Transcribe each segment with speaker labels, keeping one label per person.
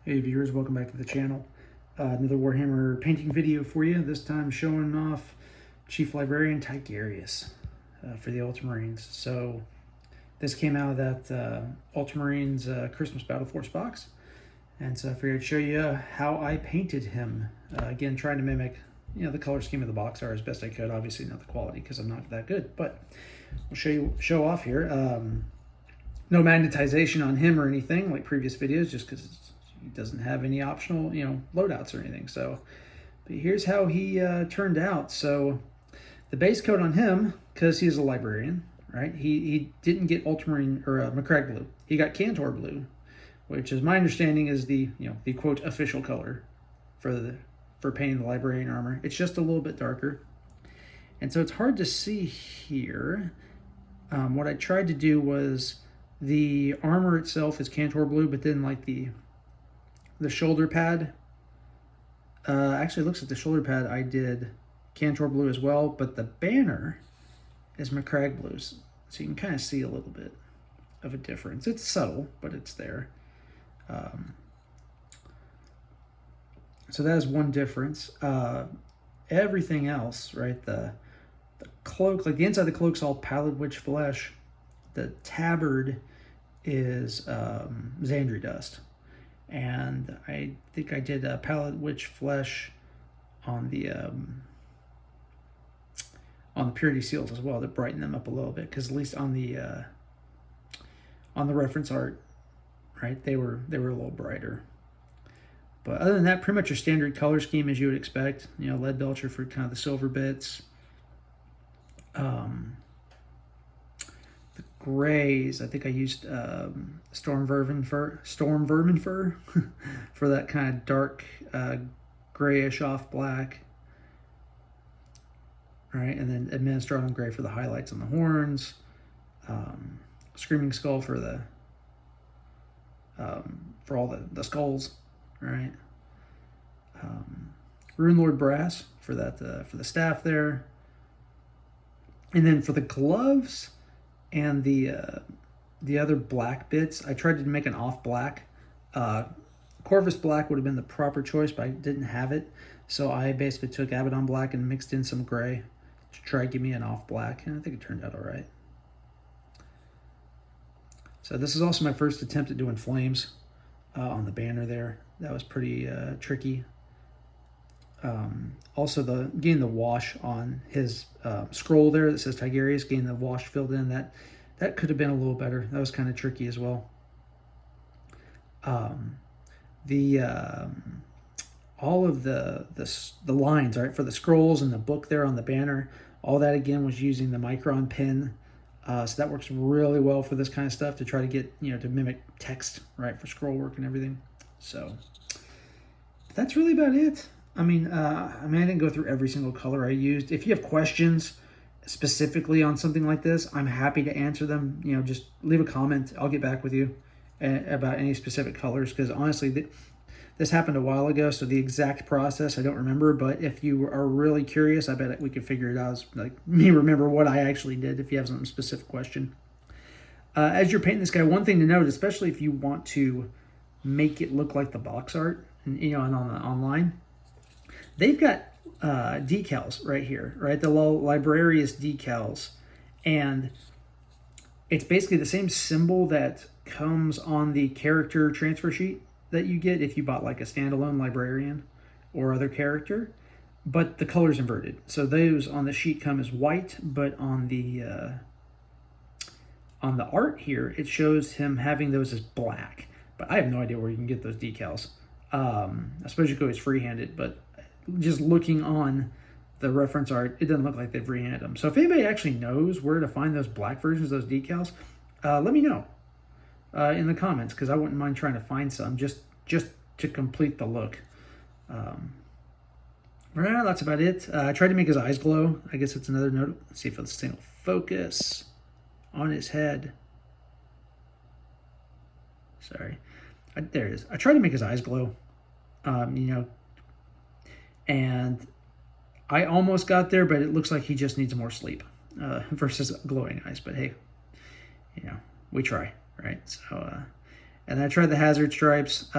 Speaker 1: Hey viewers, welcome back to the channel. Another Warhammer painting video for you, this time showing off Chief Librarian Tigurius for the Ultramarines. So this came out of that Ultramarines Christmas Battle Force box, and so I figured I'd show you how I painted him. Again, trying to mimic the color scheme of the box art as best I could. Obviously not the quality because I'm not that good, but we'll show off here. No magnetization on him or anything like previous videos, just because he doesn't have any optional, loadouts or anything. So, but here's how he turned out. So, the base coat on him, because he's a librarian, right? He didn't get ultramarine or McCrag blue. He got Cantor blue, which is my understanding is the the quote official color for painting the librarian armor. It's just a little bit darker, and so it's hard to see here. What I tried to do was the armor itself is Cantor blue, but then like the shoulder pad, actually looks like the shoulder pad I did Cantor blue as well, but the banner is McCrag blues. So you can kind of see a little bit of a difference. It's subtle, but it's there. So that is one difference. Everything else, right? The cloak, like the inside of the cloak's all pallid witch flesh. The tabard is Xandri dust. And I think I did pallid witch flesh on the purity seals as well to brighten them up a little bit, because at least on the reference art, right, they were a little brighter. But other than that, pretty much your standard color scheme as you would expect. Lead belcher for kind of the silver bits. The grays, I think I used storm vermin fur for that kind of dark grayish off black. All right, and then administratum gray for the highlights on the horns. Screaming skull for the for all the skulls. All right. Rune Lord brass for that for the staff there. And then for the gloves and the other black bits, I tried to make an off black. Corvus black would have been the proper choice, but I didn't have it. So I basically took Abaddon black and mixed in some gray to try to give me an off black, and I think it turned out all right. So this is also my first attempt at doing flames on the banner there. That was pretty tricky. Also, getting the wash on his scroll there that says Tigurius, getting the wash filled in, that could have been a little better. That was kind of tricky as well. All of the lines, right, for the scrolls and the book there on the banner, all that again was using the Micron pen. So that works really well for this kind of stuff, to try to get, to mimic text, right, for scroll work and everything. So that's really about it. I mean, I didn't go through every single color I used. If you have questions specifically on something like this, I'm happy to answer them. Just leave a comment. I'll get back with you about any specific colors, because honestly, this happened a while ago, so the exact process I don't remember. But if you are really curious, I bet we could figure it out. As, like me, remember what I actually did if you have some specific question. As you're painting this guy, one thing to note, especially if you want to make it look like the box art, and and on the online, they've got decals right here, right? The little Librarius decals. And it's basically the same symbol that comes on the character transfer sheet that you get if you bought like a standalone librarian or other character, but the color's inverted. So those on the sheet come as white, but on the art here, it shows him having those as black. But I have no idea where you can get those decals. I suppose you could always freehand it, but just looking on the reference art, it doesn't look like they've freehanded them. So if anybody actually knows where to find those black versions, those decals, let me know in the comments, because I wouldn't mind trying to find some just to complete the look. Well, that's about it. I tried to make his eyes glow. I guess it's another note. Let's see if this thing will focus on his head. Sorry. There it is. I tried to make his eyes glow, and I almost got there, but it looks like he just needs more sleep versus glowing eyes. But hey, we try, right? So, and I tried the hazard stripes.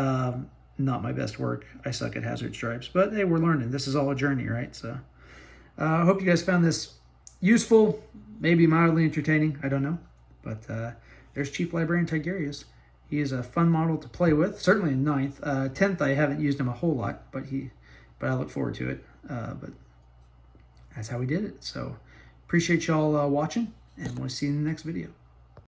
Speaker 1: not my best work. I suck at hazard stripes, but hey, we're learning. This is all a journey, right? So I hope you guys found this useful, maybe mildly entertaining. I don't know. But there's Chief Librarian Tigurius. He is a fun model to play with, certainly in 9th. 10th, I haven't used him a whole lot, but I look forward to it. But that's how we did it. So appreciate y'all watching, and we'll see you in the next video.